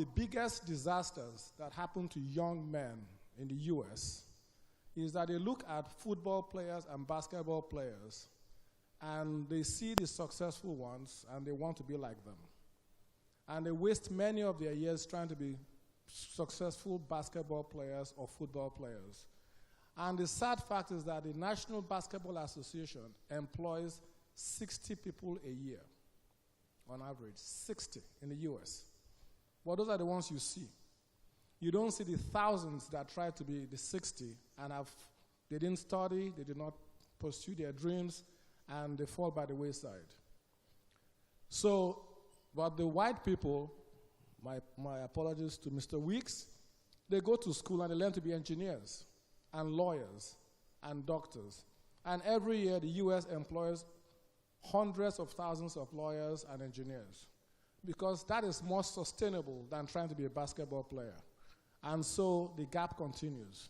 the biggest disasters that happen to young men in the US is that they look at football players and basketball players and they see the successful ones and they want to be like them. And they waste many of their years trying to be successful basketball players or football players. And the sad fact is that the National Basketball Association employs 60 people a year, on average, 60 in the US. But those are the ones you see. You don't see the thousands that try to be the 60 and they didn't study, they did not pursue their dreams, and they fall by the wayside. So, but the white people, my apologies to Mr. Weeks, they go to school and they learn to be engineers and lawyers and doctors. And every year the US employs hundreds of thousands of lawyers and engineers because that is more sustainable than trying to be a basketball player. And so the gap continues.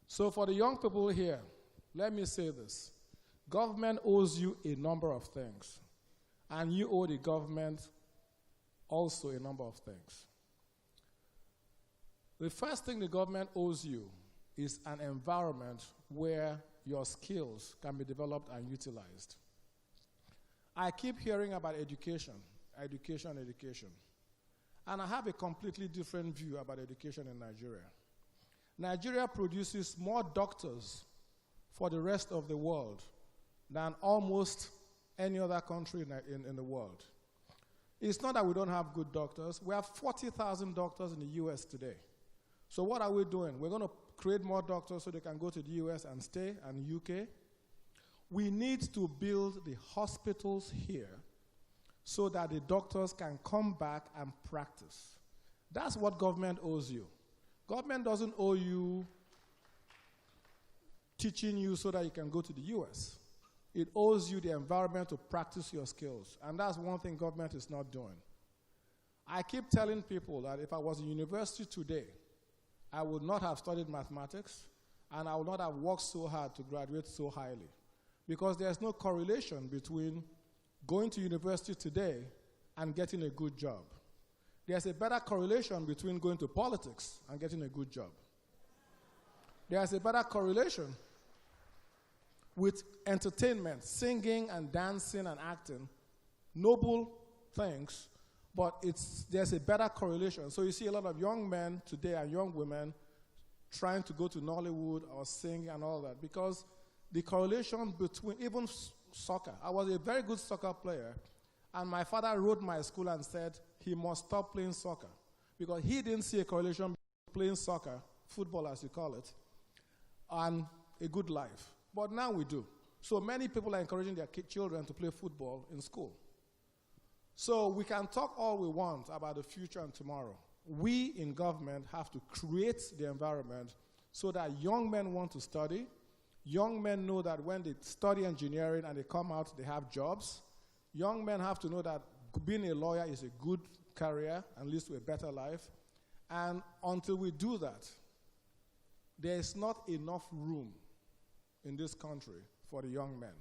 So for the young people here, let me say this. Government owes you a number of things, and you owe the government also a number of things. The first thing the government owes you is an environment where your skills can be developed and utilized. I keep hearing about education. And I have a completely different view about education in Nigeria. Nigeria produces more doctors for the rest of the world than almost any other country in the world. It's not that we don't have good doctors. We have 40,000 doctors in the US today. So what are we doing? We're going to create more doctors so they can go to the US and stay, and UK. We need to build the hospitals here so that the doctors can come back and practice. That's what government owes you. Government doesn't owe you teaching you so that you can go to the US. It owes you the environment to practice your skills. And that's one thing government is not doing. I keep telling people that if I was in university today, I would not have studied mathematics, and I would not have worked so hard to graduate so highly. Because there's no correlation between going to university today and getting a good job. There's a better correlation between going to politics and getting a good job. There's a better correlation with entertainment, singing and dancing and acting, noble things, but there's a better correlation. So you see a lot of young men today and young women trying to go to Nollywood or sing and all that because the correlation between even soccer. I was a very good soccer player, and my father wrote my school and said he must stop playing soccer because he didn't see a correlation between playing soccer, football as you call it, and a good life. But now we do. So many people are encouraging their children to play football in school. So we can talk all we want about the future and tomorrow. We in government have to create the environment so that young men want to study. Young men know that when they study engineering and they come out, they have jobs. Young men have to know that being a lawyer is a good career and leads to a better life. And until we do that, there is not enough room in this country for the young men.